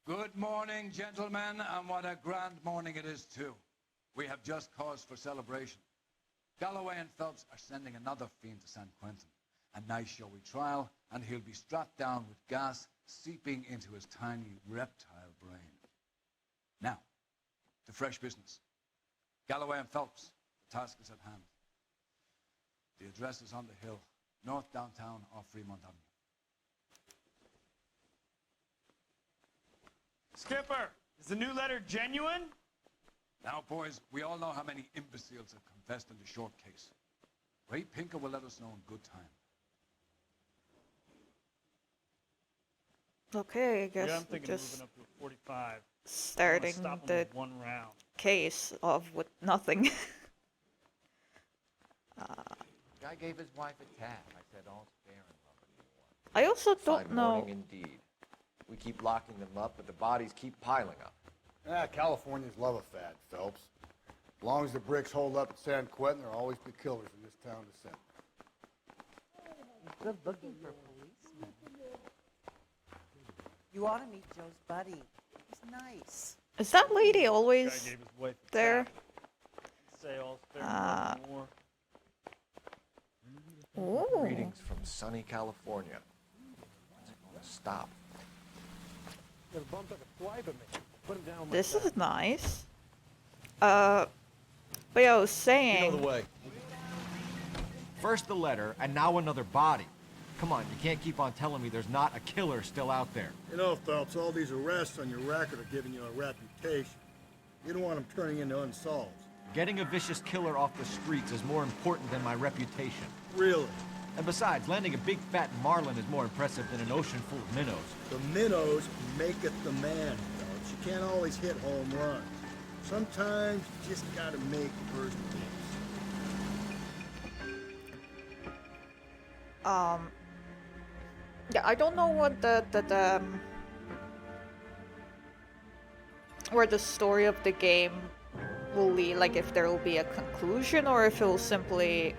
Good morning, gentlemen, and what a grand morning it is, too. We have just cause for celebration. Galloway and Phelps are sending another fiend to San Quentin. A nice showy trial, and he'll be strapped down with gas seeping into his tiny reptile brain. Now, to fresh business. Galloway and Phelps, the task is at hand. The address is on the hill, north downtown off Fremont Avenue. Skipper, is the new letter genuine? Now, boys, we all know how many imbeciles have confessed in the short case. Ray Pinker will let us know in good time. Okay, I guess Yeah, I'm thinking of just moving up to a 45. starting Stop 'em the with one round. case off with nothing. Guy gave his wife a tab. I said, all's fair in love anymore. I also don't Fine know. morning indeed. We keep locking them up, but the bodies keep piling up. Californians love a fad, Phelps. As long as the bricks hold up at San Quentin, there'll always be killers in this town to send. Good looking for a policeman. You ought to meet Joe's buddy. He's nice. Is that lady Guy always gave his wife a there? tab. Say all's fair in love anymore. Ooh. Greetings from sunny California. When's it gonna stop? This is nice. But yeah, I was saying. way. First the letter, and now another body. Come on, you can't keep on telling me there's not a killer still out there. You know, Phelps, all these arrests on your record are giving you a reputation. You don't want them turning into unsolved. Getting a vicious killer off the streets is more important than my reputation. Really? And besides, landing a big fat marlin is more impressive than an ocean full of minnows. The minnows maketh the man, Phelps. You can't always hit home runs. Sometimes you just gotta make first hits. Yeah, I don't know what where the story of the game will lead, like if there will be a conclusion or if it will simply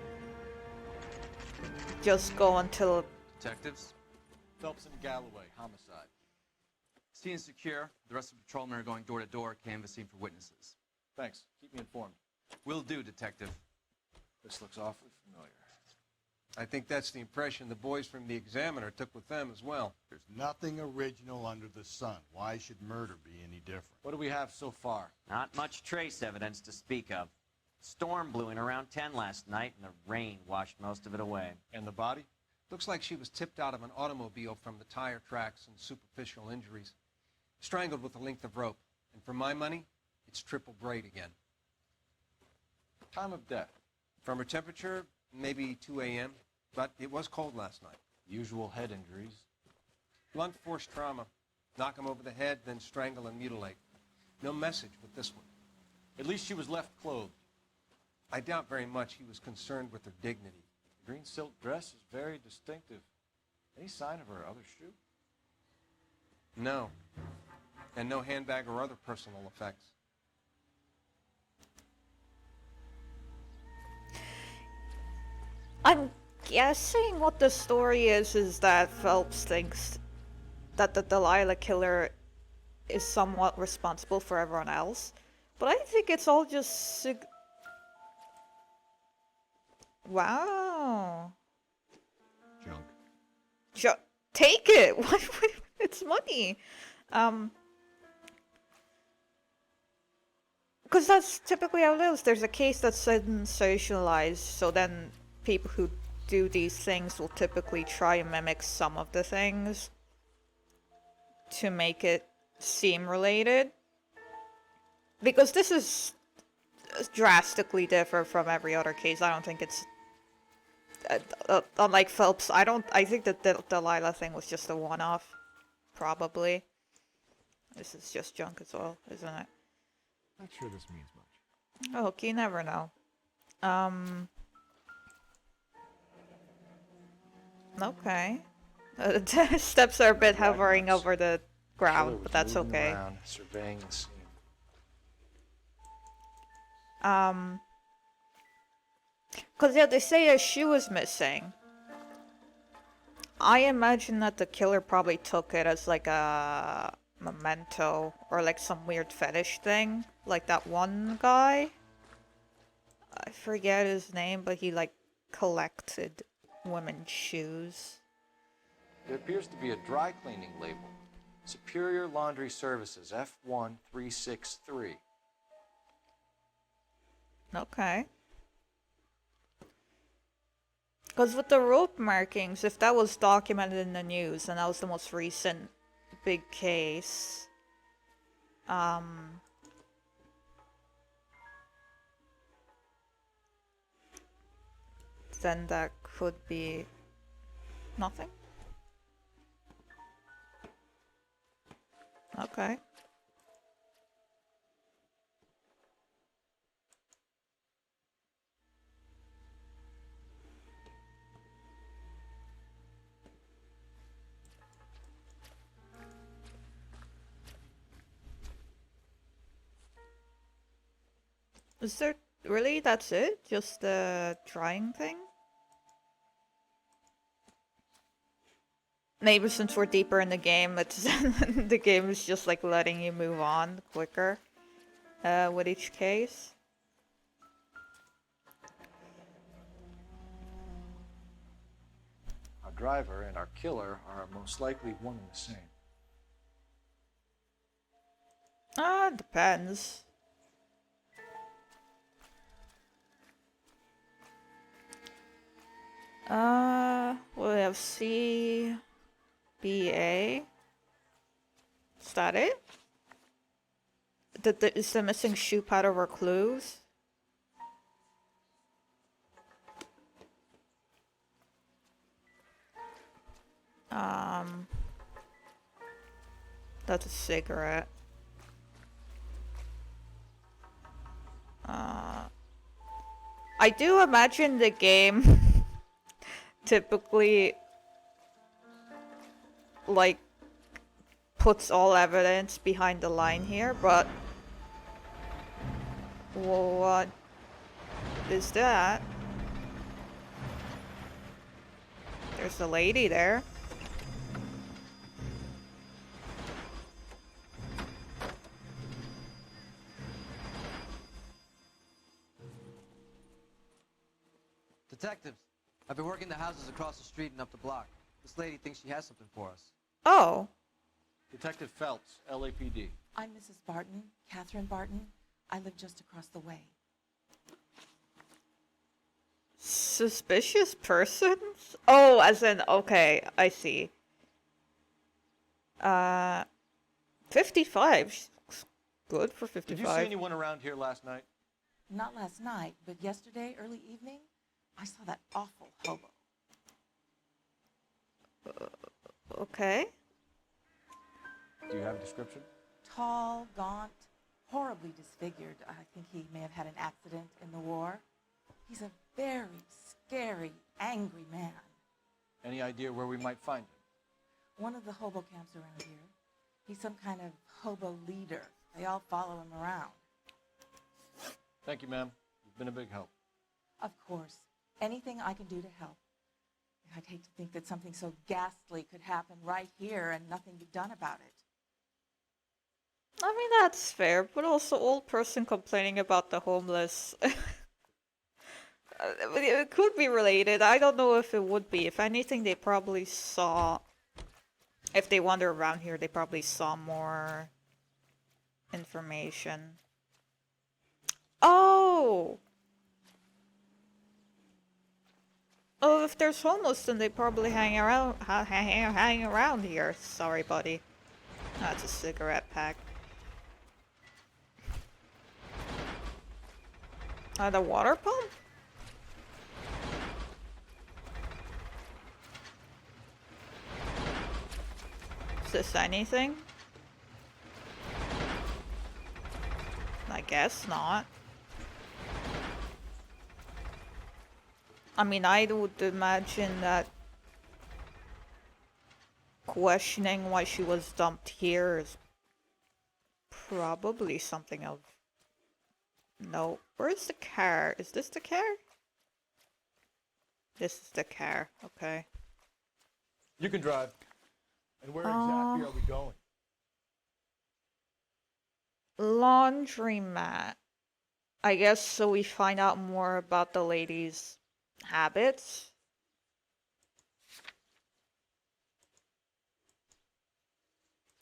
just go until. Detectives, Phelps and Galloway, homicide. scene secure. The rest of the patrolmen are going door to door, canvassing for witnesses. Thanks. Keep me informed. Will do, Detective. This looks awfully familiar. I think that's the impression the boys from the Examiner took with them as well. There's nothing original under the sun. Why should murder be any different? What do we have so far? Not much trace evidence to speak of. Storm blew in around 10 last night, and the rain washed most of it away. And the body? Looks like she was tipped out of an automobile from the tire tracks and superficial injuries. Strangled with a length of rope. And for my money, it's triple braid again. Time of death. From her temperature, maybe 2 a.m., but it was cold last night. Usual head injuries. Blunt force trauma. Knock him over the head, then strangle and mutilate. No message with this one. At least she was left clothed. I doubt very much he was concerned with her dignity. The green silk dress is very distinctive. Any sign of her other shoe? No. And no handbag or other personal effects. I'm guessing what the story is that Phelps thinks that the Delilah killer is somewhat responsible for everyone else. But I think it's all just wow. Junk. Take it. It's money. Because that's typically how it is. There's a case that's sensationalized, so then people who do these things will typically try and mimic some of the things to make it seem related. Because this is drastically different from every other case. I don't think it's unlike Phelps. I think that the Delilah thing was just a one-off, probably. This is just junk as well, isn't it? Not sure this means much. Oh, you never know. Okay. The steps are a bit hovering over the ground, but that's okay. Around, surveying the scene. Because, yeah, they say a shoe is missing. I imagine that the killer probably took it as, like, a memento or like some weird fetish thing. Like that one guy. I forget his name, but he like collected women's shoes. There appears to be a dry cleaning label. Superior Laundry Services, F1363. Okay. Because with the rope markings, if that was documented in the news and that was the most recent big case, then that could be nothing. Okay. Is there really? That's it? Just the drying thing? Maybe since we're deeper in the game, it's the game is just like letting you move on quicker with each case. Our driver and our killer are most likely one and the same. Depends. We have C, B, A. Is that it? Is the missing shoe pad of our clues? That's a cigarette. I do imagine the game typically like puts all evidence behind the line here, but what is that? There's a lady there. Detectives, I've been working the houses across the street and up the block. This lady thinks she has something for us. Oh. Detective Phelps, LAPD. I'm Mrs. Barton, Catherine Barton. I live just across the way. Suspicious persons? Oh, as in, okay, I see. 55. Good for 55. Did you see anyone around here last night? Not last night, but yesterday, early evening, I saw that awful hobo. Okay. Do you have a description? Tall, gaunt, horribly disfigured. I think he may have had an accident in the war. He's a very scary, angry man. Any idea where we might find him? One of the hobo camps around here. He's some kind of hobo leader. They all follow him around. Thank you, ma'am. You've been a big help. Of course. Anything I can do to help. I'd hate to think that something so ghastly could happen right here and nothing be done about it. I mean, that's fair, but also old person complaining about the homeless. It could be related. I don't know if it would be. If anything, they probably saw... If they wander around here, they probably saw more information. Oh! Oh, if there's homeless, then they probably hang around here. Sorry, buddy. That's a cigarette pack. The water pump? Is this anything? I guess not. I mean, I would imagine that questioning why she was dumped here is probably something of... No. Where's the car? Is this the car? This is the car. Okay. You can drive. And where exactly are we going? Laundromat. I guess so we find out more about the lady's habits.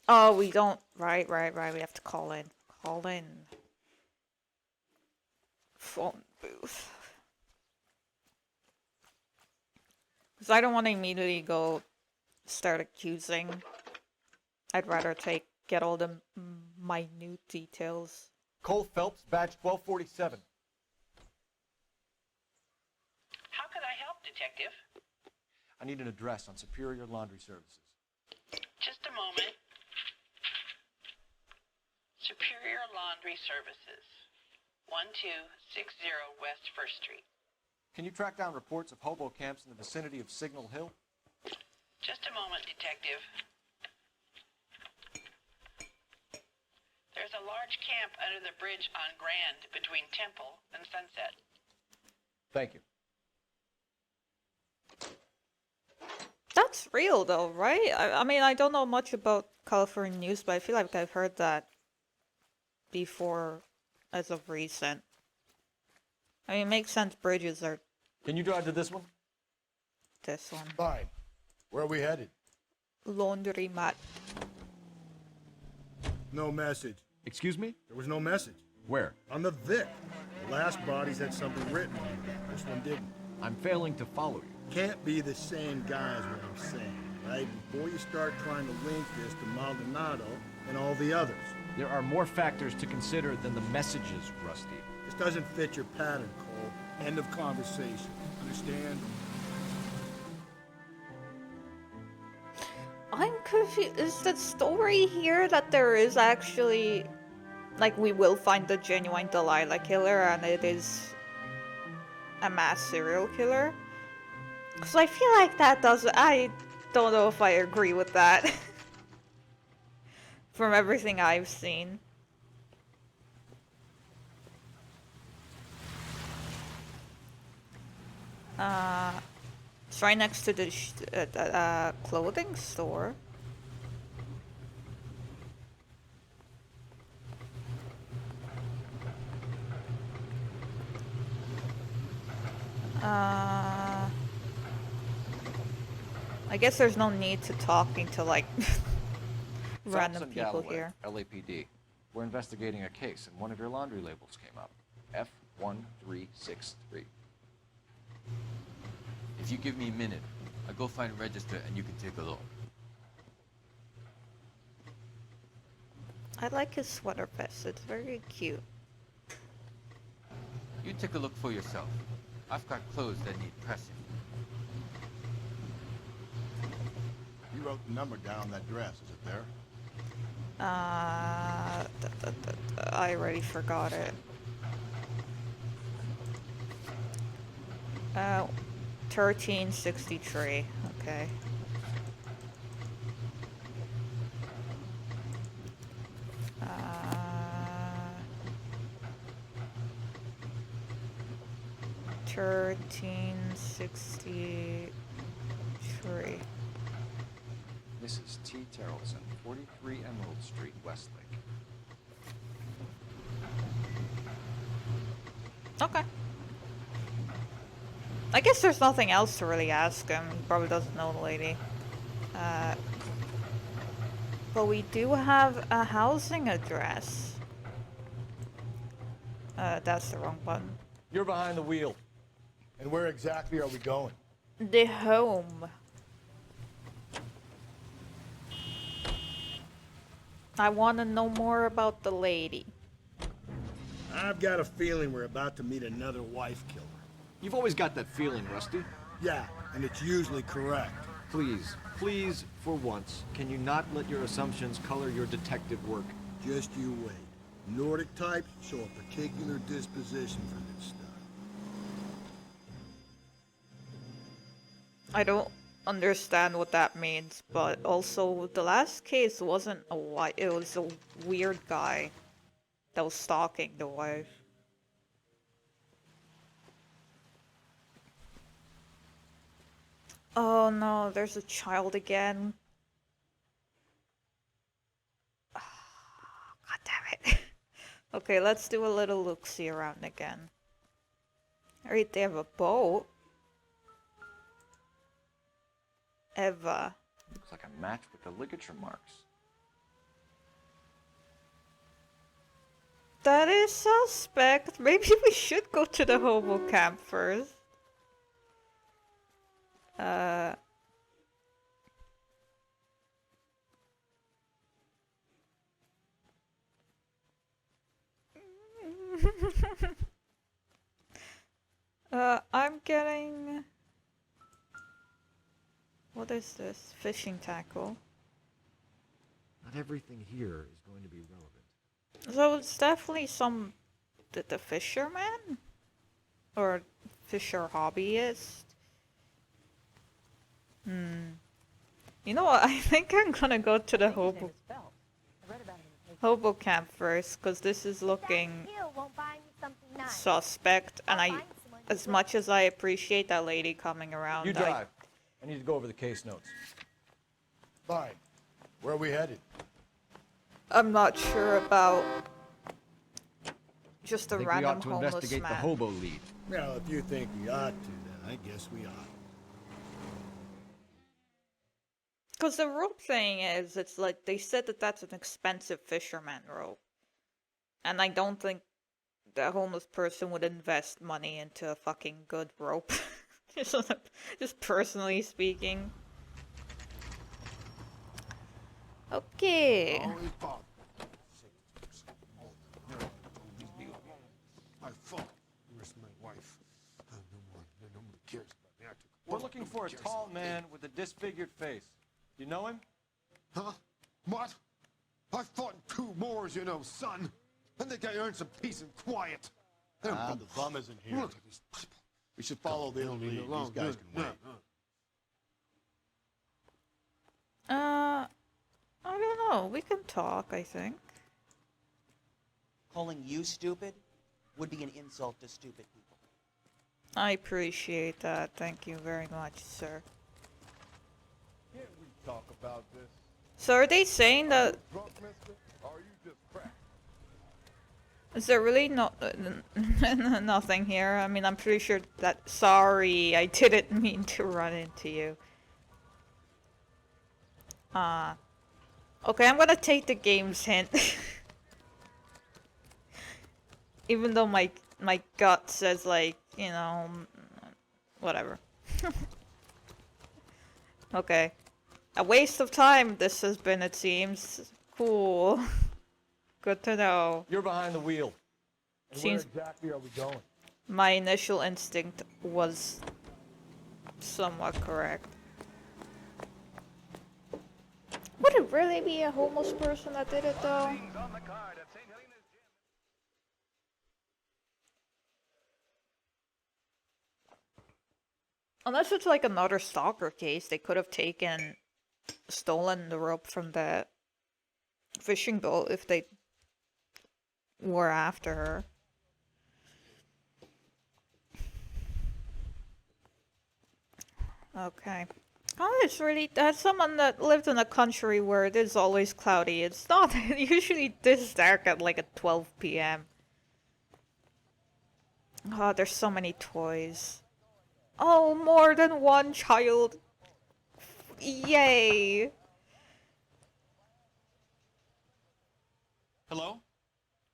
Oh, we don't. Right. We have to call in. Call in. Phone booth. Because I don't want to immediately go start accusing. I'd rather get all the minute details. Cole Phelps, badge 1247. How could I help, Detective? I need an address on Superior Laundry Services. Just a moment. Superior Laundry Services, 1260 West 1st Street. Can you track down reports of hobo camps in the vicinity of Signal Hill? Just a moment, Detective. There's a large camp under the bridge on Grand between Temple and Sunset. Thank you. That's real though, right? I mean, I don't know much about California news, but I feel like I've heard that before as of recent. I mean, it makes sense bridges are Can you drive to this one? this one. Fine. Where are we headed? Laundromat. No message. Excuse me? There was no message. Where? On the Vic. The last bodies had something written on them. This one didn't. I'm failing to follow you. Can't be the same guy is what I'm saying, right? Before you start trying to link this to Maldonado and all the others. There are more factors to consider than the messages, Rusty. This doesn't fit your pattern, Cole. End of conversation. Understand? I'm confused. Is the story here that there is actually, like, we will find the genuine Delilah killer and it is a mass serial killer? Because I feel like that doesn't. I don't know if I agree with that. From everything I've seen. It's right next to the clothing store. I guess there's no need to talking to like random Phelps and people Galloway, here. LAPD. We're investigating a case, and one of your laundry labels came up. F1363. If you give me a minute, I'll go find a register and you can take a look. I like his sweater vest. It's very cute. You take a look for yourself. I've got clothes that need pressing. You wrote the number down on that dress. Is it there? I already forgot it. 1363. Okay. Uh, 1363. Mrs. T. Terrellson, 43 Emerald Street, Westlake. Okay. I guess there's nothing else to really ask him. He probably doesn't know the lady. But we do have a housing address. That's the wrong button. You're behind the wheel. And where exactly are we going? The home. I want to know more about the lady. I've got a feeling we're about to meet another wife killer. You've always got that feeling, Rusty. Yeah, and it's usually correct. Please, please, for once, can you not let your assumptions color your detective work? Just you wait. Nordic types show a particular disposition for this stuff. I don't understand what that means, but also the last case wasn't a wife. It was a weird guy that was stalking the wife. Oh no, there's a child again. God damn it. Okay, let's do a little look-see around again. Alright, they have a boat. Eva. Looks like a match with the ligature marks. That is suspect. Maybe we should go to the hobo camp first. I'm getting... What is this? Fishing tackle. Not everything here is going to be relevant. So it's definitely some... The fisherman? Or fisher hobbyist? You know what? I think I'm gonna go to the hobo camp first, because this is looking suspect, and as much as I appreciate that lady coming around, You drive. I need to go over the case notes. Bye. Where are we headed? I'm not sure about just a I think random we ought to homeless investigate man. the hobo lead. Well, if you think we ought to, then I guess we ought. Because the rope thing is, it's like, they said that that's an expensive fisherman rope. And I don't think the homeless person would invest money into a fucking good rope. just personally speaking. Okay. I fought. Where's my wife? Nobody cares about me. We're looking for a tall man with a disfigured face. You know him? Huh? What? I fought in 2 wars, you know, son. I think I earned some peace and quiet. The bum isn't here. Look. We should follow the lead. These guys can wait. I don't know. We can talk, I think. Calling you stupid would be an insult to stupid people. I appreciate that. Thank you very much, sir. Can't we talk about this? So are they saying that... Drunk, mister? Or are you just cracked? Is there really nothing here? I mean, I'm pretty sure that... Sorry, I didn't mean to run into you. Okay, I'm gonna take the game's hint. Even though my gut says, like, you know... Whatever. Okay. A waste of time this has been, it seems. Cool. Good to know. You're behind the wheel. And Seems where exactly are we going? my initial instinct was somewhat correct. Would it really be a homeless person that did it, though? Unless it's like another stalker case, they could have stolen the rope from the fishing boat if they were after her. Okay. Oh, it's really, as someone that lived in a country where it is always cloudy, it's not usually this dark at like at 12 p.m. Oh, there's so many toys. Oh, more than one child. Yay. Hello?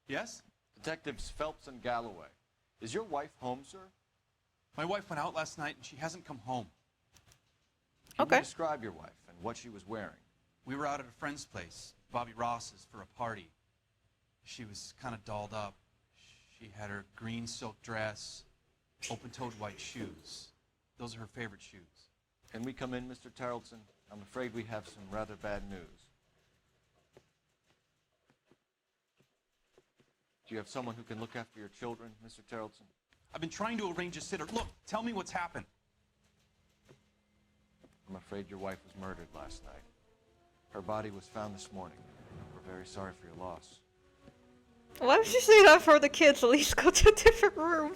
Yes? Detectives Phelps and Galloway. Is your wife home, sir? My wife went out last night and she hasn't come home. Can Okay. you describe your wife and what she was wearing? We were out at a friend's place, Bobby Ross's, for a party. She was kind of dolled up. She had her green silk dress, open-toed white shoes. Those are her favorite shoes. Can we come in, Mr. Tarleton? I'm afraid we have some rather bad news. Do you have someone who can look after your children, Mr. Tarleton? I've been trying to arrange a sitter. Look, tell me what's happened. I'm afraid your wife was murdered last night. Her body was found this morning. We're very sorry for your loss. Why would you say that for the kids? At least go to a different room.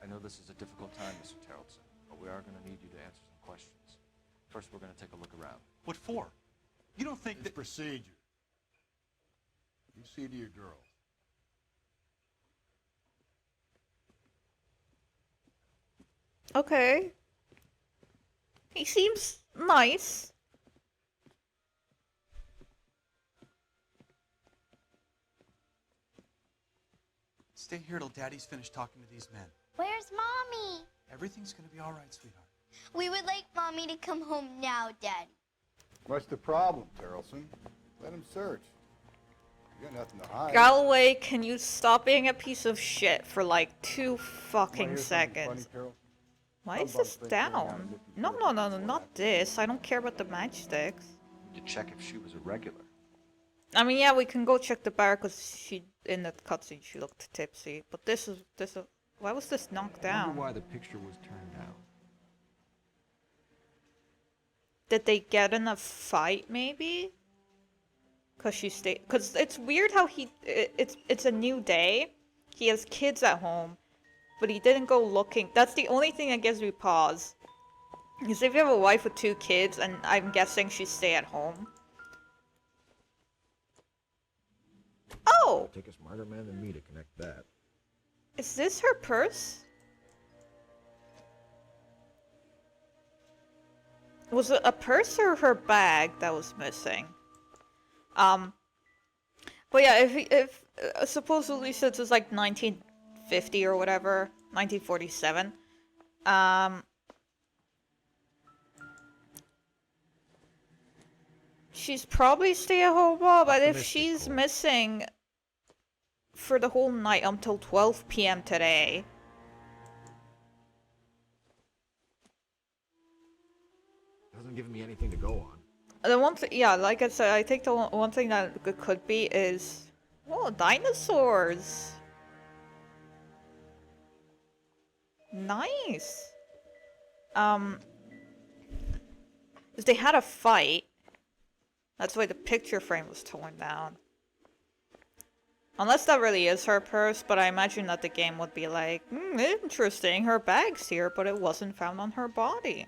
I know this is a difficult time, Mr. Tarleton, but we are going to need you to answer some questions. First, we're going to take a look around. What for? You don't think It's that... procedure. You see to your girl. Okay. He seems nice. Stay here till Daddy's finished talking to these men. Where's Mommy? Everything's gonna be all right, sweetheart. We would like Mommy to come home now, Daddy. What's the problem, Terrelson? Let him search. You got nothing to hide. Galloway, can you stop being a piece of shit for like 2 fucking seconds? Why is this down? No, not this. I don't care about the matchsticks. To check if she was a regular. I mean, yeah, we can go check the bar because in the cutscene she looked tipsy. But this is, why was this knocked I down? wonder why the picture was turned down. Did they get in a fight, maybe? Cause it's weird how it's a new day. He has kids at home, but he didn't go looking. That's the only thing that gives me pause. Because if you have a wife with 2 kids, and I'm guessing she stay at home. Oh! Take a smarter man than me to connect that. Is this her purse? Was it a purse or her bag that was missing? But yeah, if supposedly since it's like 1950 or whatever, 1947, she's probably stay-at-home mom, but if she's missing for the whole night until 12 p.m. today, Doesn't give me anything to go on. the one thing, yeah, like I said, I think the one thing that it could be is, oh, dinosaurs. Nice. If they had a fight, that's why the picture frame was torn down. Unless that really is her purse, but I imagine that the game would be like, interesting, her bag's here, but it wasn't found on her body.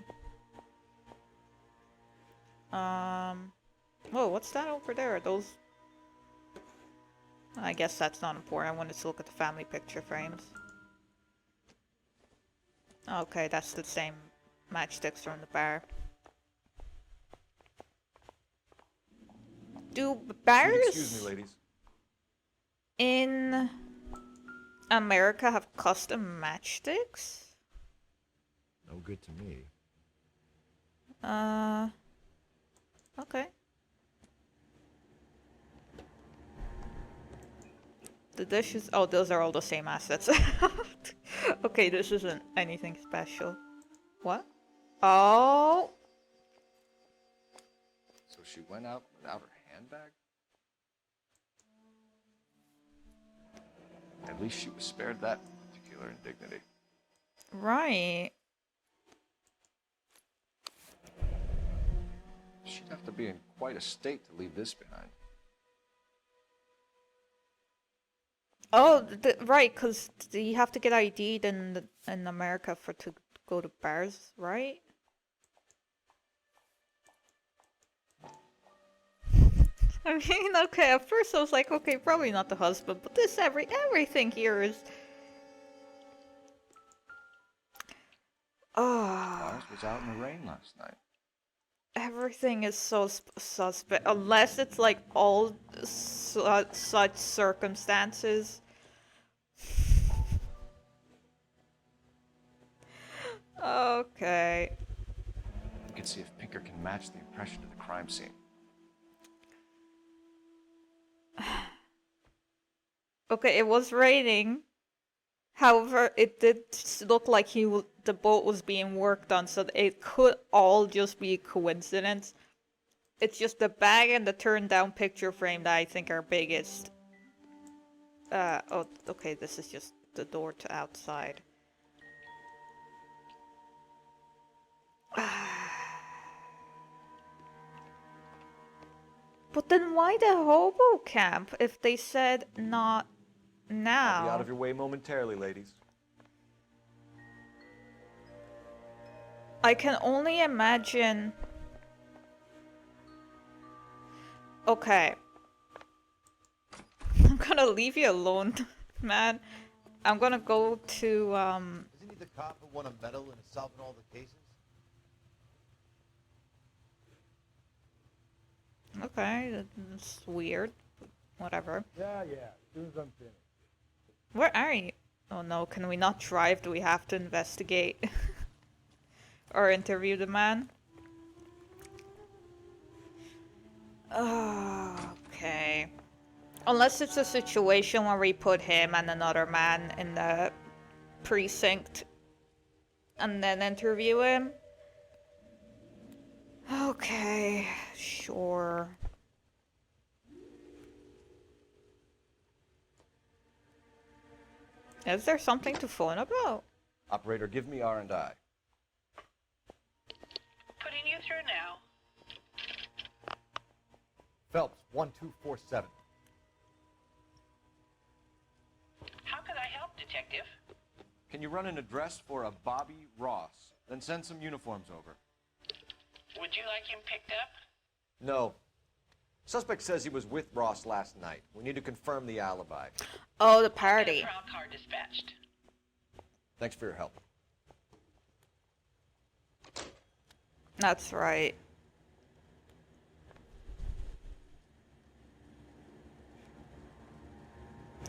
Whoa, what's that over there? Those... I guess that's not important. I wanted to look at the family picture frames. Okay, that's the same matchsticks from the bar. Do bars Excuse me, ladies. in America have custom matchsticks? No good to me. Okay. The dishes, oh, those are all the same assets. Okay, this isn't anything special. What? Oh! So she went out without her handbag? At least she was spared that particular indignity. Right. She'd have to be in quite a state to leave this behind. Oh, right, because you have to get ID'd in America to go to bars, right? I mean, okay, at first I was like, okay, probably not the husband, but this everything here is... Lars was out in the rain last night. Everything is so suspect, unless it's like all such circumstances. Okay. You can see if Pinker can match the impression of the crime scene. Okay, it was raining. However, it did look like the boat was being worked on, so it could all just be a coincidence. It's just the bag and the turned down picture frame that I think are biggest. Oh, okay, this is just the door to outside. But then why the hobo camp if they said not now? I'll be out of your way momentarily, ladies. I can only imagine... Okay. I'm gonna leave you alone, man. I'm gonna go to, cop who won a medal in solving all the cases? Okay, that's weird. Whatever. Yeah, as soon as I'm finished. Where are you? Oh no, can we not drive? Do we have to investigate? Or interview the man? Okay. Unless it's a situation where we put him and another man in the precinct and then interview him. Okay, sure. Is there something to phone about? Operator, give me R&I. Putting you through now. Phelps, 1247. How could I help, Detective? Can you run an address for a Bobby Ross? Then send some uniforms over. Would you like him picked up? No. Suspect says he was with Ross last night. We need to confirm the alibi. Oh, the party. Trial car dispatched. Thanks for your help. That's right.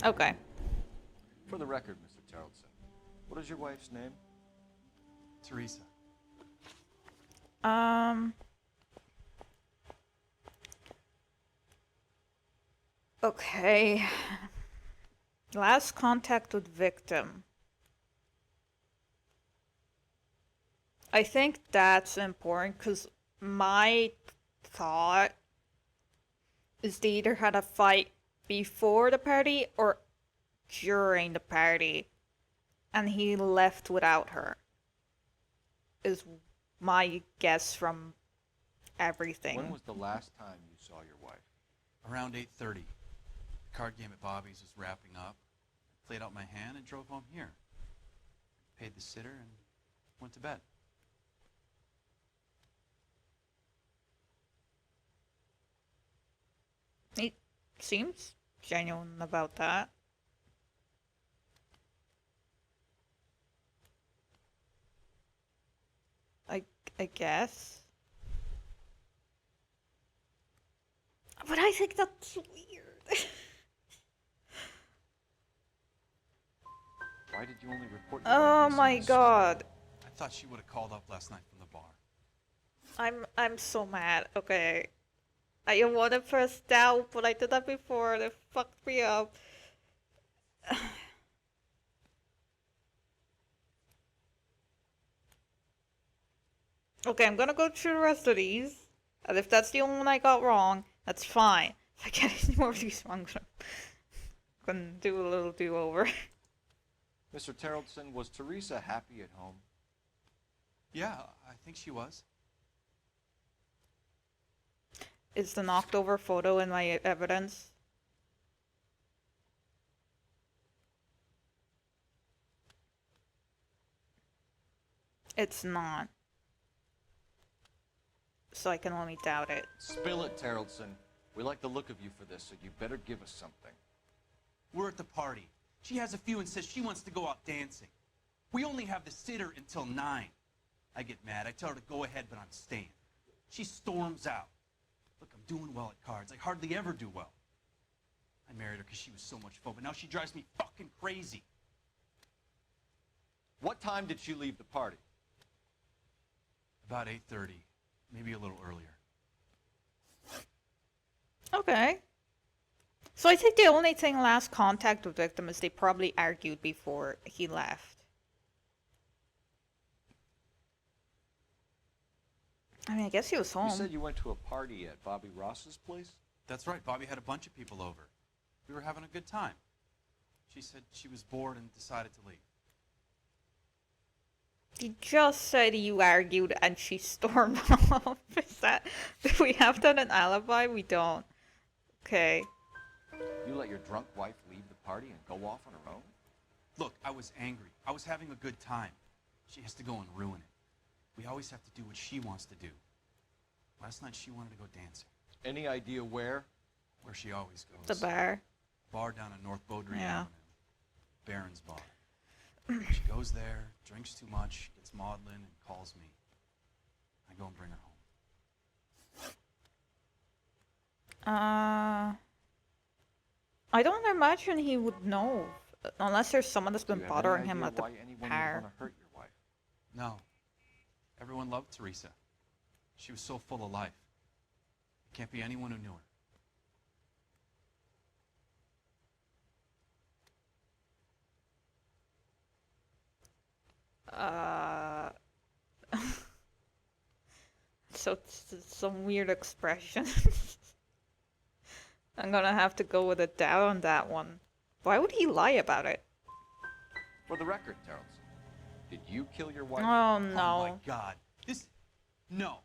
Okay. For the record, Mr. Tarleton, what is your wife's name? Teresa. Okay. Last contact with victim. I think that's important because my thought is they either had a fight before the party or during the party and he left without her. Is my guess from everything. When was the last time you saw your wife? Around 8:30. The card game at Bobby's was wrapping up. Played out my hand and drove home here. Paid the sitter and went to bed. He seems genuine about that. I guess. But I think that's weird. Why did you only report? Oh my god. I thought she would have called up last night from the bar. I'm so mad. Okay. I want to press down, but I did that before. They fucked me up. Okay, I'm gonna go through the rest of these. And if that's the only one I got wrong, that's fine. If I get any more of these wrong, I'm gonna do a little do-over. Mr. Tarleton, was Teresa happy at home? Yeah, I think she was. Is the knocked over photo in my evidence? It's not. So I can only doubt it. Spill it, Tarleton. We like the look of you for this, so you better give us something. We're at the party. She has a few and says she wants to go out dancing. We only have the sitter until 9. I get mad. I tell her to go ahead, but I'm staying. She storms out. Look, I'm doing well at cards. I hardly ever do well. I married her because she was so much fun, but now she drives me fucking crazy. What time did she leave the party? About 8:30, maybe a little earlier. Okay. So I think the only thing last contact with victim is they probably argued before he left. I mean, I guess he was home. You said you went to a party at Bobby Ross's place? That's right. Bobby had a bunch of people over. We were having a good time. She said she was bored and decided to leave. You just said you argued and she stormed off. Is that... Do we have that an alibi? We don't. Okay. You let your drunk wife leave the party and go off on her own? Look, I was angry. I was having a good time. She has to go and ruin it. We always have to do what she wants to do. Last night she wanted to go dancing. Any idea where? Where she always goes. The bar. Bar down on North Beaudry Yeah. Avenue. Baron's Bar. She goes there, drinks too much, gets maudlin, and calls me. I go and bring her home. I don't imagine he would know, unless there's someone that's been bothering him at the bar. No. Everyone loved Teresa. She was so full of life. Can't be anyone who knew her. So it's some weird expression. I'm gonna have to go with a doubt on that one. Why would he lie about it? For the record, Tarleton, did you kill your wife? Oh no. Oh my God. No.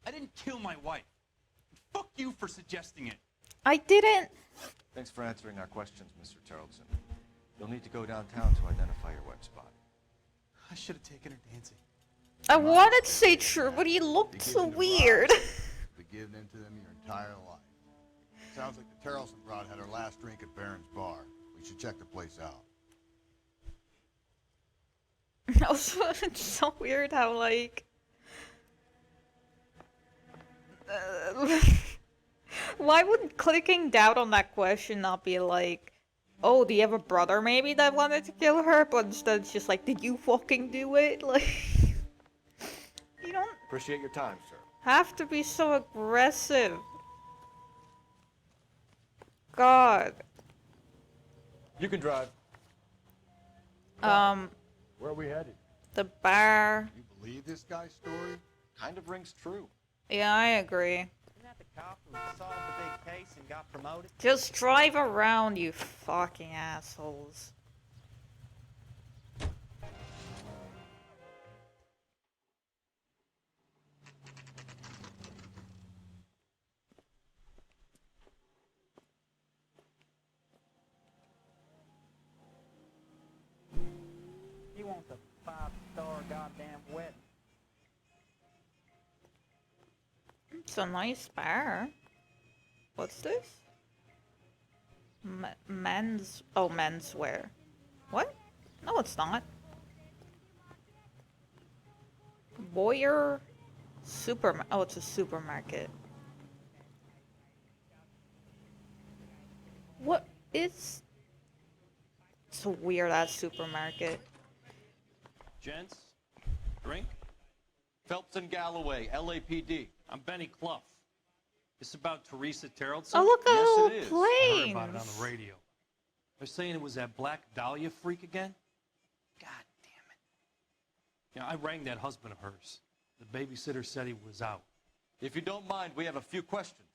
I didn't kill my wife. Fuck you for suggesting it. I didn't. Thanks for answering our questions, Mr. Tarleton. You'll need to go downtown to identify your wife's body. I should have taken her dancing. I wanted to say true, but he looked so weird. Be giving in to them your entire life. Sounds like the Tarleton broad had her last drink at Barron's bar. We should check the place out. Also, it's so weird how, like... why would clicking doubt on that question not be like, oh, do you have a brother maybe that wanted to kill her? But instead it's just like, did you fucking do it? Like, you don't Appreciate your time, sir. have to be so aggressive. God. You can drive. Where are we headed? The bar. You believe this guy's story? Kind of rings true. Yeah, I agree. Isn't that the cop who solved the big case and got promoted? Just drive around, you fucking assholes. He wants a 5-star goddamn wedding. It's a nice bar. What's this? Men's... Oh, menswear. What? No, it's not. Boyer Supermarket. Oh, it's a supermarket. What is... It's a weird-ass supermarket. Gents, drink? Phelps and Galloway, LAPD. I'm Benny Clough. It's about Teresa Tarleton. Oh, look at Yes, all it the is. I planes. heard about it on the radio. They're saying it was that Black Dahlia freak again. God damn it. Yeah, I rang that husband of hers. The babysitter said he was out. If you don't mind, we have a few questions.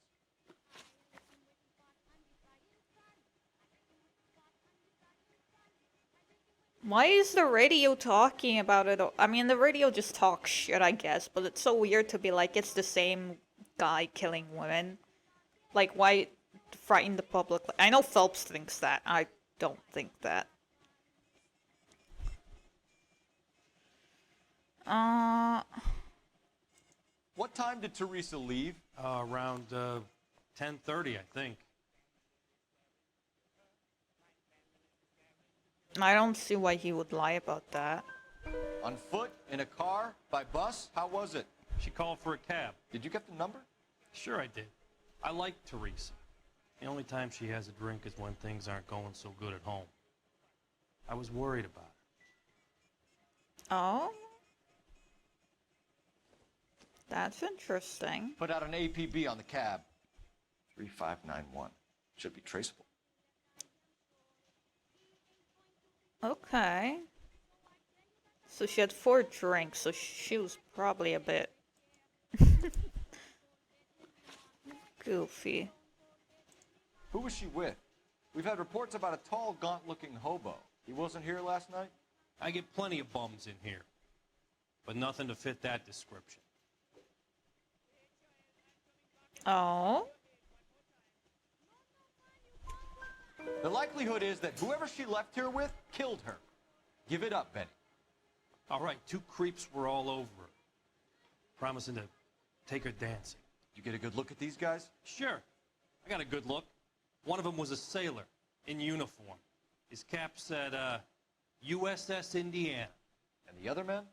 Why is the radio talking about it? I mean, the radio just talks shit, I guess, but it's so weird to be like, it's the same guy killing women. Like, why frighten the public? I know Phelps thinks that. I don't think that. What time did Teresa leave? Around 10:30, I think. I don't see why he would lie about that. On foot? In a car? By bus? How was it? She called for a cab. Did you get the number? Sure I did. I like Teresa. The only time she has a drink is when things aren't going so good at home. I was worried about her. Oh? That's interesting. Put out an APB on the cab. 3591. Should be traceable. Okay. So she had 4 drinks, so she was probably a bit goofy. Who was she with? We've had reports about a tall, gaunt-looking hobo. He wasn't here last night? I get plenty of bums in here, but nothing to fit that description. Oh? The likelihood is that whoever she left here with killed her. Give it up, Benny. All right, 2 creeps were all over her, promising to take her dancing. You get a good look at these guys? Sure. I got a good look. One of them was a sailor in uniform. His cap said, USS Indiana. And the other man?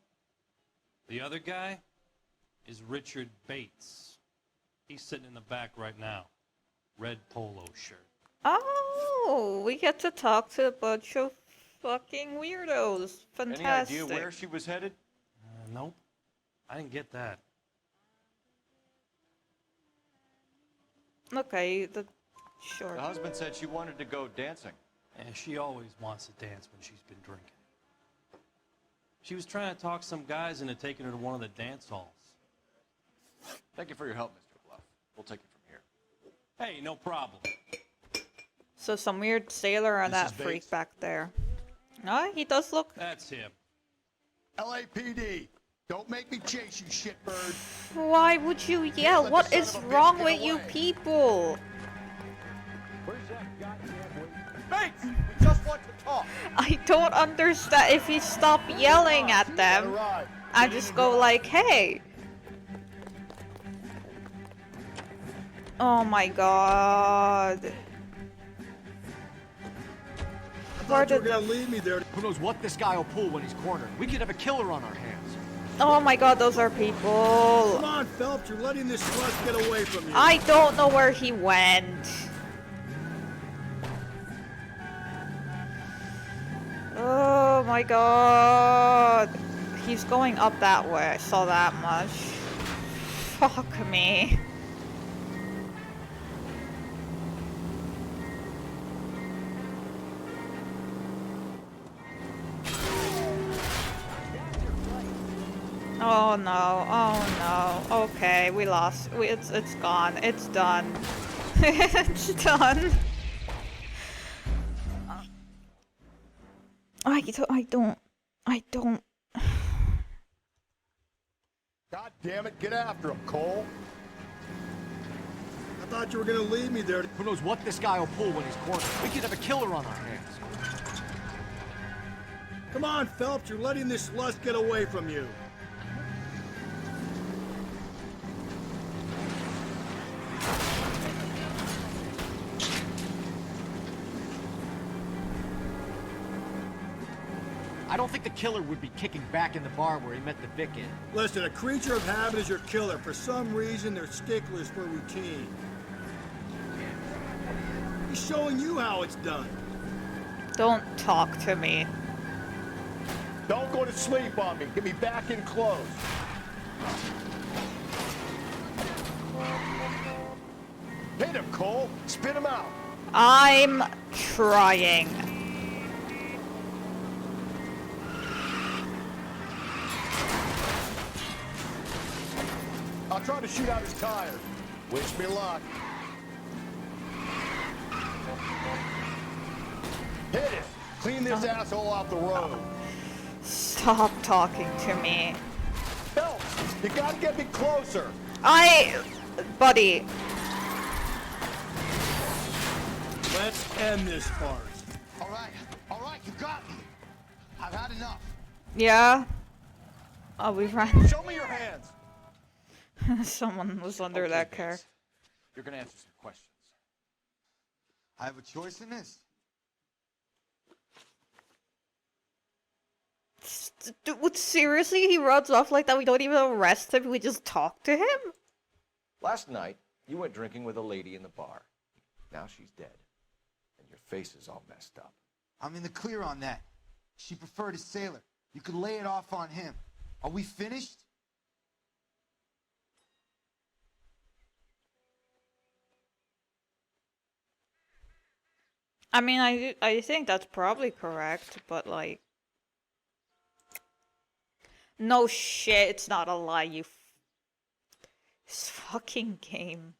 The other guy is Richard Bates. He's sitting in the back right now. Red polo shirt. Oh, we get to talk to a bunch of fucking weirdos. Fantastic. Any idea where she was headed? Nope. I didn't get that. Okay, sure. The husband said she wanted to go dancing. And she always wants to dance when she's been drinking. She was trying to talk some guys into taking her to one of the dance halls. Thank you for your help, Mr. Bluff. We'll take it from here. Hey, no problem. So some weird sailor and that freak back there. Oh, he does look... That's him. LAPD, don't make me chase you, shitbird. Why would you yell? What is wrong with you people? Bates, we just want to talk. I don't understand. If you stop yelling at them, I just go like, hey. Oh my god. I thought you were gonna leave me there. Who knows what this guy will pull when he's cornered? We could have a killer on our hands. Oh my god, those are people. Come on, Phelps, you're letting this slut get away from you. I don't know where he went. Oh my god. He's going up that way. I saw that much. Fuck me. Oh no, oh no. Okay, we lost. It's gone. It's done. It's done. I don't. God damn it, get after him, Cole. I thought you were gonna leave me there. Who knows what this guy will pull when he's cornered? We could have a killer on our hands. Come on, Phelps, you're letting this lust get away from you. I don't think the killer would be kicking back in the bar where he met the Vic in. Listen, a creature of habit is your killer. For some reason, they're sticklers for routine. He's showing you how it's done. Don't talk to me. Don't go to sleep on me. Get me back in close. Hit him, Cole. Spit him out. I'm trying. I'll try to shoot out his tire. Wish me luck. Hit it. Clean this asshole off the road. Stop talking to me. Phelps, you gotta get me closer. Buddy. Let's end this farce. All right, you got me. I've had enough. Yeah? Oh, we ran. Show me your hands. Someone was under that car. You're gonna answer some questions. I have a choice in this. Dude, seriously? He runs off like that? We don't even arrest him? We just talk to him? Last night, you went drinking with a lady in the bar. Now she's dead. And your face is all messed up. I'm in the clear on that. She preferred a sailor. You could lay it off on him. Are we finished? I mean, I think that's probably correct, but like... No shit, it's not a lie, you This fucking game.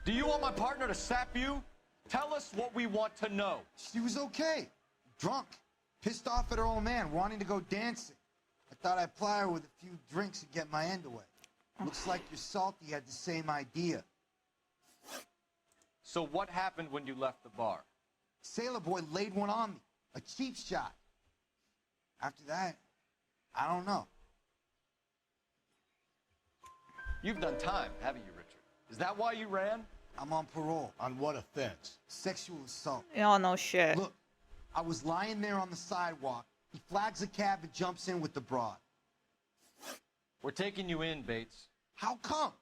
Do you want my partner to sap you? Tell us what we want to know. She was okay. Drunk. Pissed off at her old man, wanting to go dancing. I thought I'd ply her with a few drinks and get my end away. Looks like your Salty had the same idea. So what happened when you left the bar? Sailor boy laid one on me. A cheap shot. After that, I don't know. You've done time, haven't you, Richard? Is that why you ran? I'm on parole. On what offense? Sexual assault. Oh, no shit. Look, I was lying there on the sidewalk. He flags a cab and jumps in with the broad. We're taking you in, Bates. How come?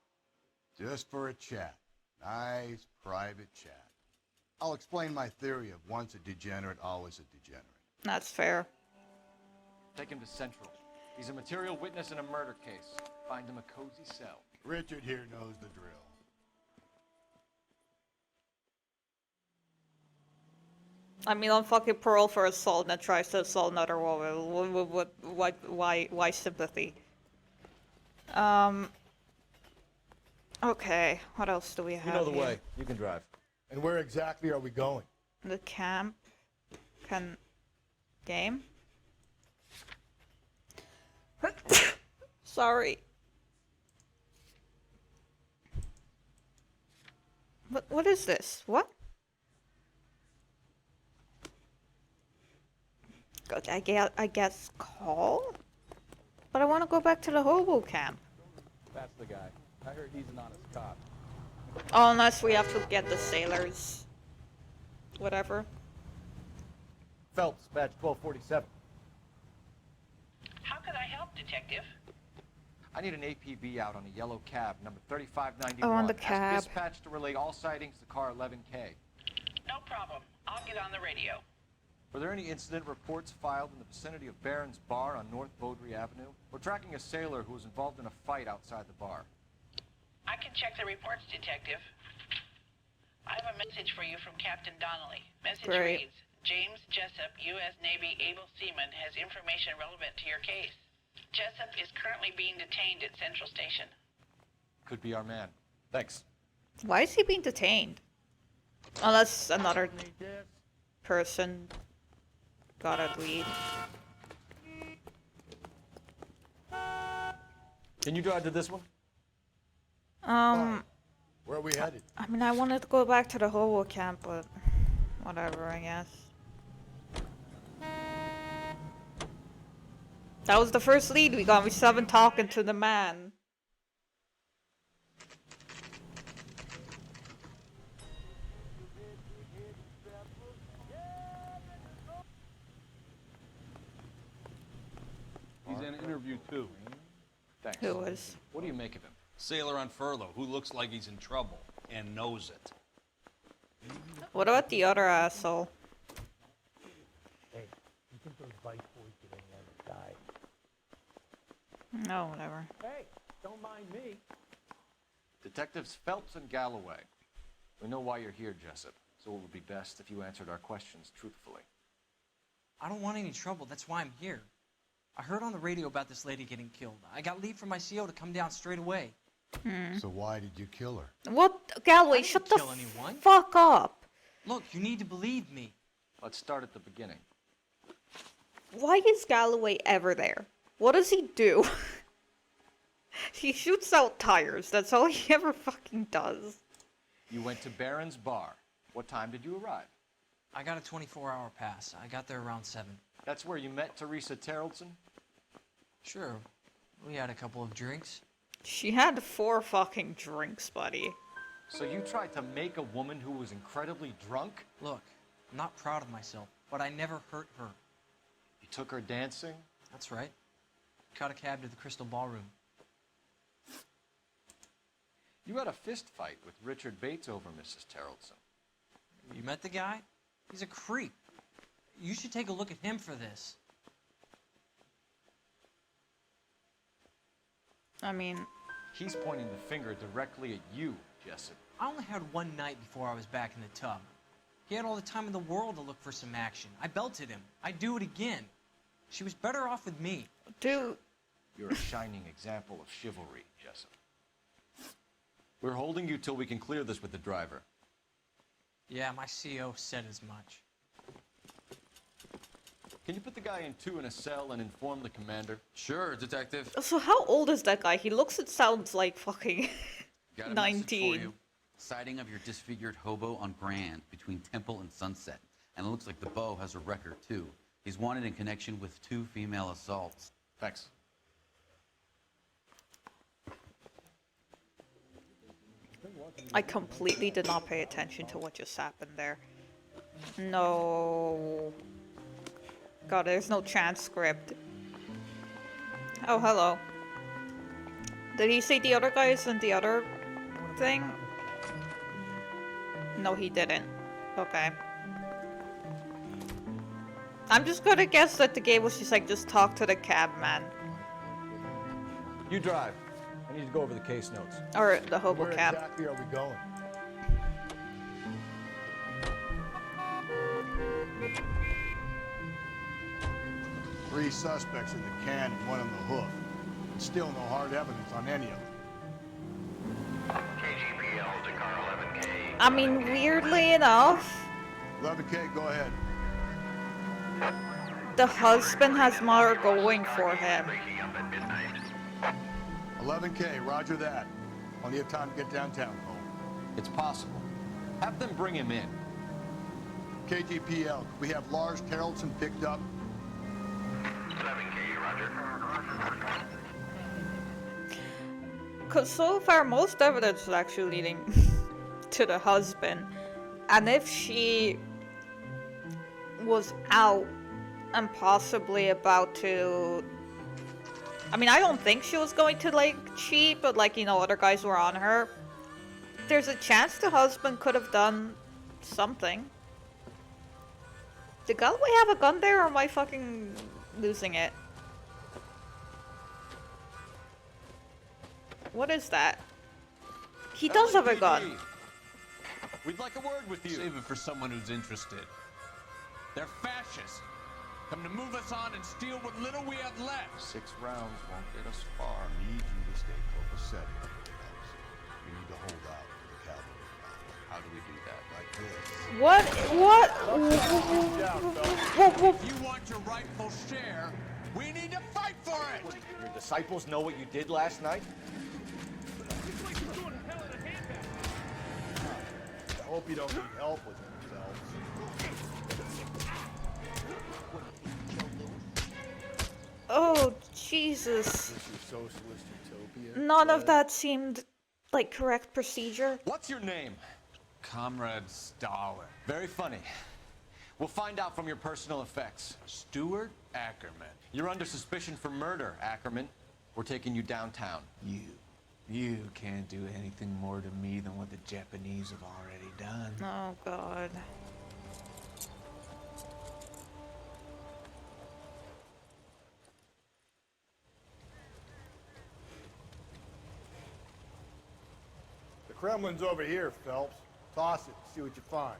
Just for a chat. Nice, private chat. I'll explain my theory of once a degenerate, always a degenerate. That's fair. Take him to Central. He's a material witness in a murder case. Find him a cozy cell. Richard here knows the drill. I mean, on fucking parole for assault and tries to assault another woman. Why sympathy? Okay, what else do we have? You know the here? way. You can drive. And where exactly are we going? The camp. Game? Sorry. What is this? What? I guess call? But I want to go back to the hobo camp. That's the guy. I heard he's an honest cop. Oh, unless we have to get the sailors. Whatever. Phelps, badge 1247. How could I help, Detective? I need an APB out on a yellow cab, number 3591. Oh, on the cab. Ask dispatch to relay all sightings to car 11K. No problem. I'll get on the radio. Were there any incident reports filed in the vicinity of Barron's Bar on North Beaudry Avenue? We're tracking a sailor who was involved in a fight outside the bar. I can check the reports, Detective. I have a message for you from Captain Donnelly. Message Great. reads, James Jessup, U.S. Navy able seaman, has information relevant to your case. Jessup is currently being detained at Central Station. Could be our man. Thanks. Why is he being detained? Unless another person got a lead. Can you drive to this one? Where are we headed? I mean, I wanted to go back to the hobo camp, but whatever, I guess. That was the first lead we got. We still haven't talking to the man. He's in an interview too. Thanks. Who was? What do you make of him? Sailor on furlough who looks like he's in trouble and knows it. What about the other asshole? Hey, you think those vice boys did anyone die? No, whatever. Hey, don't mind me. Detectives Phelps and Galloway. We know why you're here, Jessup, so it would be best if you answered our questions truthfully. I don't want any trouble. That's why I'm here. I heard on the radio about this lady getting killed. I got leave from my CO to come down straight away. So why did you kill her? What? Galloway, shut the kill anyone. fuck up. Look, you need to believe me. Let's start at the beginning. Why is Galloway ever there? What does he do? He shoots out tires. That's all he ever fucking does. You went to Barron's Bar. What time did you arrive? I got a 24-hour pass. I got there around 7. That's where you met Teresa Terrellson? Sure. We had a couple of drinks. She had 4 fucking drinks, buddy. So you tried to make a woman who was incredibly drunk? Look, I'm not proud of myself, but I never hurt her. You took her dancing? That's right. Caught a cab to the Crystal Ballroom. You had a fist fight with Richard Bates over Mrs. Terrellson. You met the guy? He's a creep. You should take a look at him for this. I mean... He's pointing the finger directly at you, Jessup. I only had one night before I was back in the tub. He had all the time in the world to look for some action. I belted him. I'd do it again. She was better off with me. Dude. You're a shining example of chivalry, Jessup. We're holding you till we can clear this with the driver. Yeah, my CO said as much. Can you put the guy in 2 in a cell and inform the commander? Sure, Detective. So how old is that guy? He looks and sounds like fucking Got a 19. message for you. Sighting of your disfigured hobo on Grand between Temple and Sunset. And it looks like the Beau has a record, too. He's wanted in connection with 2 female assaults. Thanks. I completely did not pay attention to what just happened there. No. God, there's no transcript. Oh, hello. Did he see the other guys in the other thing? No, he didn't. Okay. I'm just gonna guess that the game was just like, just talk to the cabman. You drive. I need to go over the case notes. Or the hobo Where cab. exactly are we going? Three suspects in the can and one on the hoof. Still no hard evidence on any of them. KGPL to car 11K. I mean, weirdly enough, 11K, go ahead. the husband has more going for him. 11K, roger that. Plenty of time to get downtown, Cole. It's possible. Have them bring him in. KGPL, we have Lars Carrollson picked up. 11K, roger. Because so far, most evidence is actually leading to the husband. And if she was out and possibly about to... I mean, I don't think she was going to, like, cheat, but, like, you know, other guys were on her. There's a chance the husband could have done something. Did Galloway have a gun there, or am I fucking losing it? What is that? He does have a gun. We'd like a word with you. Save it for someone who's interested. They're fascists. Come to move us on and steal what little we have left. 6 rounds won't get us far. I need you to stay copacetic. We need to hold out for the cavalry. How do we do that? Like this. What? If you want your rightful share, we need to fight for it. Your disciples know what you did last night? I hope you don't need help with themselves. Oh, Jesus. This is socialist utopia. None of that seemed like correct procedure. What's your name? Comrade Stalin. Very funny. We'll find out from your personal effects. Stuart Ackerman. You're under suspicion for murder, Ackerman. We're taking you downtown. You can't do anything more to me than what the Japanese have already done. Oh, God. The Kremlin's over here, Phelps. Toss it, see what you find.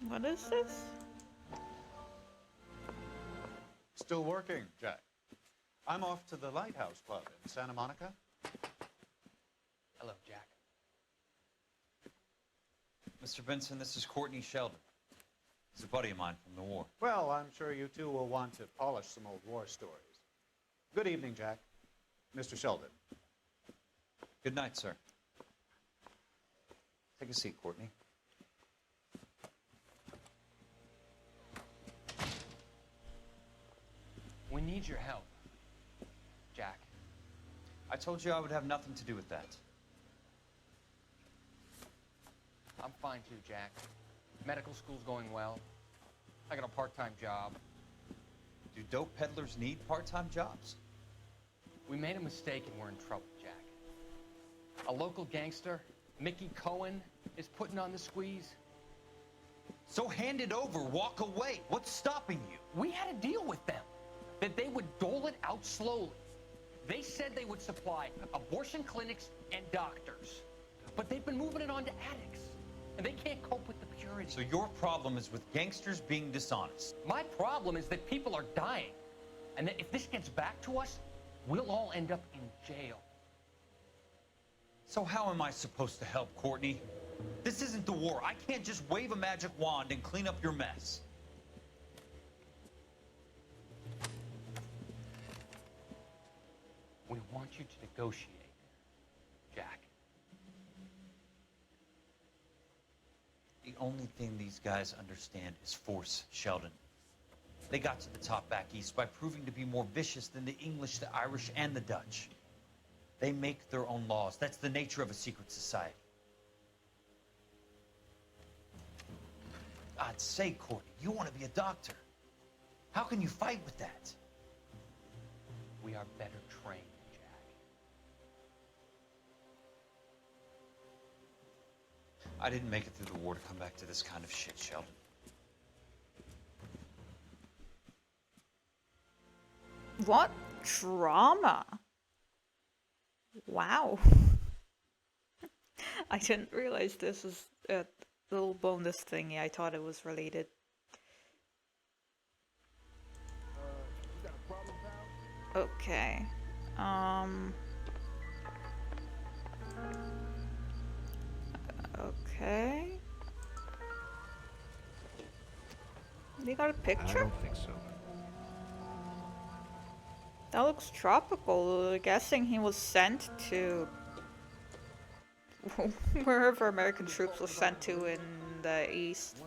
What is this? Still working, Jack. I'm off to the Lighthouse Club in Santa Monica. Hello, Jack. Mr. Benson, this is Courtney Sheldon. He's a buddy of mine from the war. Well, I'm sure you two will want to polish some old war stories. Good evening, Jack. Mr. Sheldon. Good night, sir. Take a seat, Courtney. We need your help, Jack. I told you I would have nothing to do with that. I'm fine too, Jack. Medical school's going well. I got a part-time job. Do dope peddlers need part-time jobs? We made a mistake and we're in trouble, Jack. A local gangster, Mickey Cohen, is putting on the squeeze. So hand it over, walk away. What's stopping you? We had a deal with them that they would dole it out slowly. They said they would supply abortion clinics and doctors, but they've been moving it on to addicts, and they can't cope with the purity. So your problem is with gangsters being dishonest. My problem is that people are dying, and that if this gets back to us, we'll all end up in jail. So how am I supposed to help, Courtney? This isn't the war. I can't just wave a magic wand and clean up your mess. We want you to negotiate, Jack. The only thing these guys understand is force, Sheldon. They got to the top back east by proving to be more vicious than the English, the Irish, and the Dutch. They make their own laws. That's the nature of a secret society. God's sake, Courtney, you want to be a doctor. How can you fight with that? We are better trained, Jack. I didn't make it through the war to come back to this kind of shit, Sheldon. What drama? Wow. I didn't realize this was a little bonus thingy. I thought it was related. Okay. Okay. You got a picture? I don't think so. That looks tropical. Guessing he was sent to wherever American troops were sent to in the east.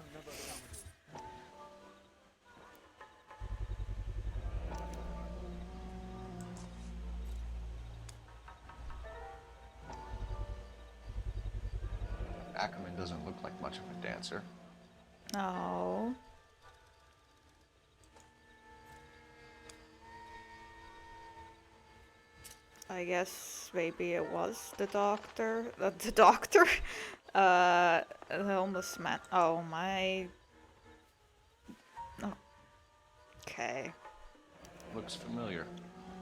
Ackerman doesn't look like much of a dancer. No. I guess maybe it was the doctor. The doctor? The homeless man. Oh my. Oh. Okay. Looks familiar.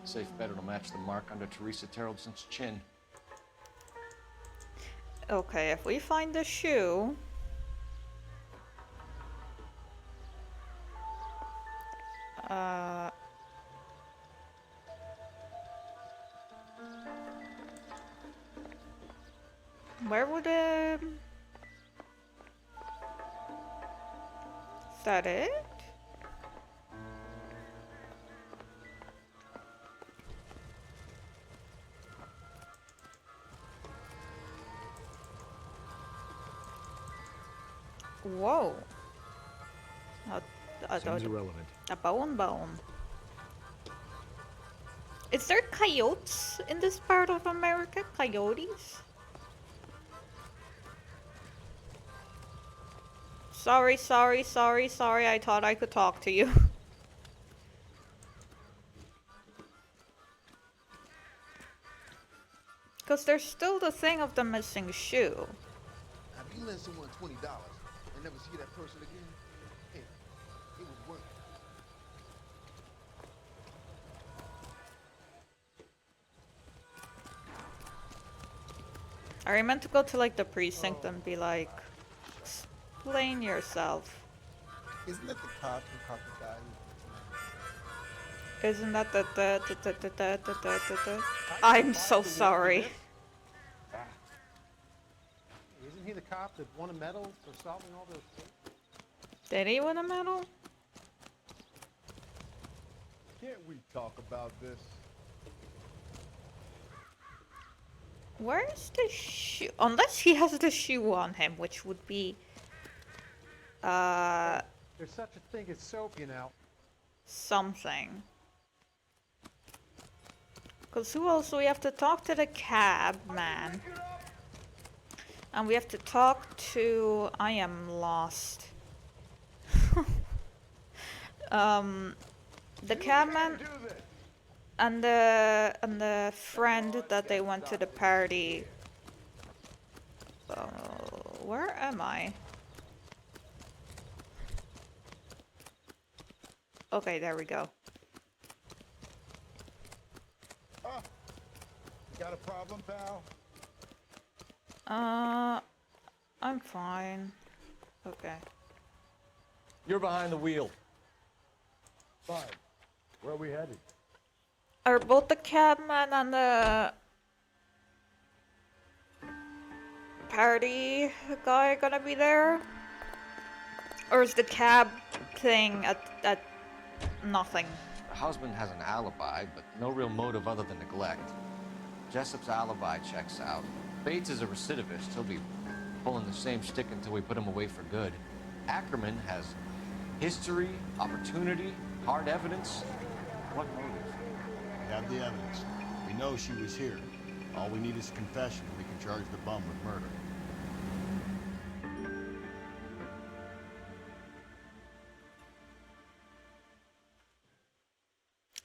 Safe bet it'll match the mark under Teresa Terrelson's chin. Okay, if we find the shoe. Where would it... Is that it? Whoa. Seems irrelevant. A bone. Is there coyotes in this part of America? Coyotes? Sorry. I thought I could talk to you. Because there's still the thing of the missing shoe. Have you lent someone $20 and never see that person again? Hey, it was worth it. I meant to go to like the precinct and be like, explain yourself. Isn't that the cop who caught the guy? Isn't that the I'm so sorry. Isn't he the cop that won a medal for solving all those cases? Did he win a medal? Can't we talk about this? Where's the shoe? Unless he has the shoe on him, which would be There's such a thing as soap, you know. something. Because who else? We have to talk to the cab man. And we have to talk to... I am lost. The cabman and the friend that they went to the party. Where am I? Okay, there we go. You got a problem, pal? I'm fine. Okay. You're behind the wheel. Fine. Where are we headed? Are both the cabman and the party guy gonna be there? Or is the cab thing at nothing? The husband has an alibi, but no real motive other than neglect. Jessup's alibi checks out. Bates is a recidivist. He'll be pulling the same shtick until we put him away for good. Ackerman has history, opportunity, Hard evidence? What motive? We have the evidence. We know she was here. All we need is a confession, and we can charge the bum with murder.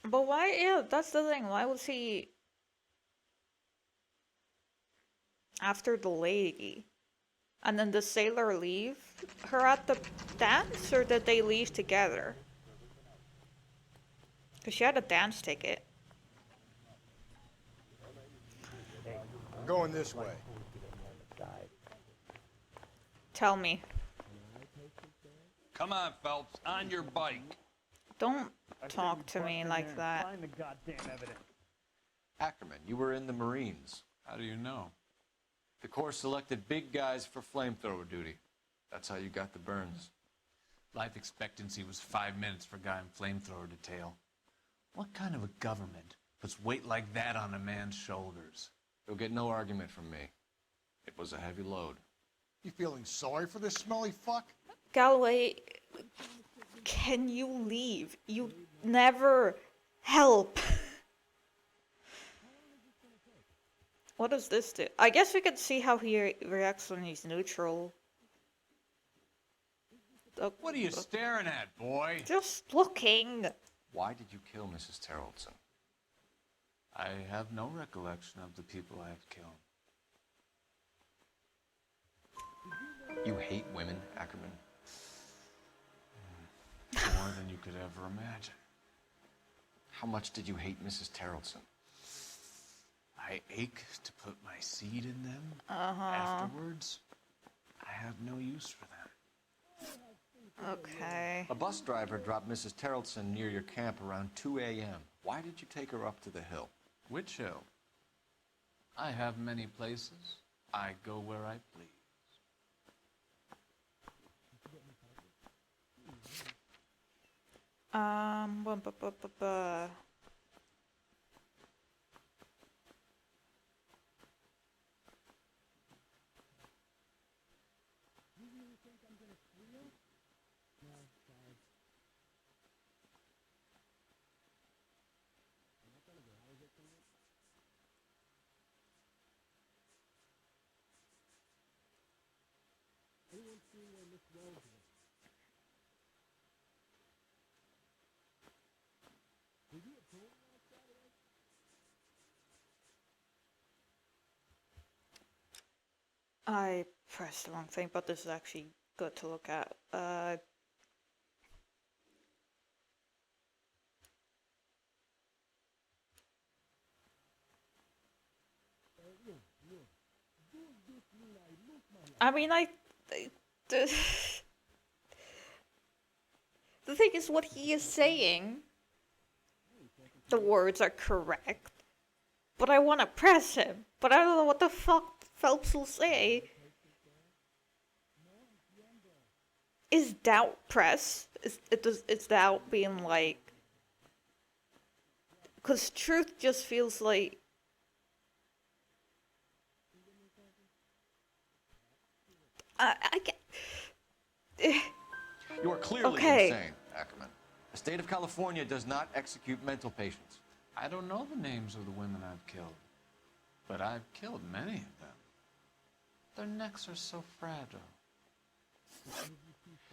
But why? Yeah, that's the thing. Why was he after the lady? And then the sailor leave her at the dance, or did they leave together? Because she had a dance ticket. I'm going this way. Tell me. Come on, Phelps, on your bike. Don't talk to me like that. Find the goddamn evidence. Ackerman, you were in the Marines. How do you know? The Corps selected big guys for flamethrower duty. That's how you got the burns. Life expectancy was 5 minutes for a guy in flamethrower detail. What kind of a government puts weight like that on a man's shoulders? You'll get no argument from me. It was a heavy load. You feeling sorry for this smelly fuck? Galloway, can you leave? You never help. What does this do? I guess we can see how he reacts when he's neutral. What are you staring at, boy? Just looking. Why did you kill Mrs. Terrellson? I have no recollection of the people I have killed. You hate women, Ackerman? More than you could ever imagine. How much did you hate Mrs. Terrellson? I ache to put my seed in them. Afterwards, I have no use for them. Okay. A bus driver dropped Mrs. Terrellson near your camp around 2 a.m. Why did you take her up to the hill? Which hill? I have many places. I go where I please. Bum, bu- bu- bu- bu. I pressed the wrong thing, but this is actually good to look at. I mean, the thing is, what he is saying, the words are correct, but I want to press him, but I don't know what the fuck Phelps will say. Is doubt press? Is doubt being like... Because truth just feels like... I can't... You are clearly insane, Ackerman. The state of California does not execute mental patients. I don't know the names of the women I've killed, but I've killed many of them. Their necks are so fragile.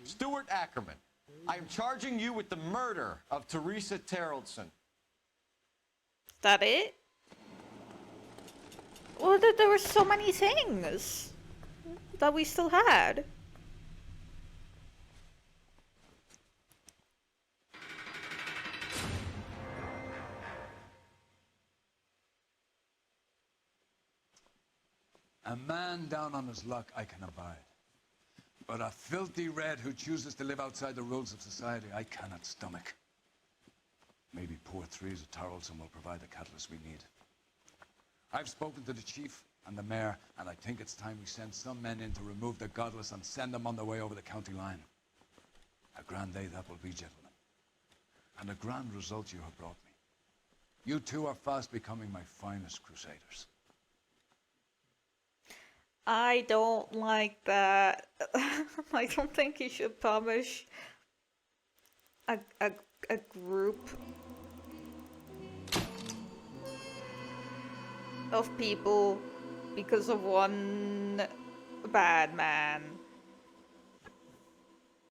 Stuart Ackerman, I am charging you with the murder of Teresa Terrellson. Is that it? Well, there were so many things that we still had. A man down on his luck I can abide. But a filthy red who chooses to live outside the rules of society, I cannot stomach. Maybe poor Teresa Tarleton will provide the catalyst we need. I've spoken to the chief and the mayor, and I think it's time we send some men in to remove the godless and send them on their way over the county line. A grand day that will be, gentlemen. And a grand result you have brought me. You two are fast becoming my finest crusaders. I don't like that. I don't think you should publish a a group of people because of one bad man.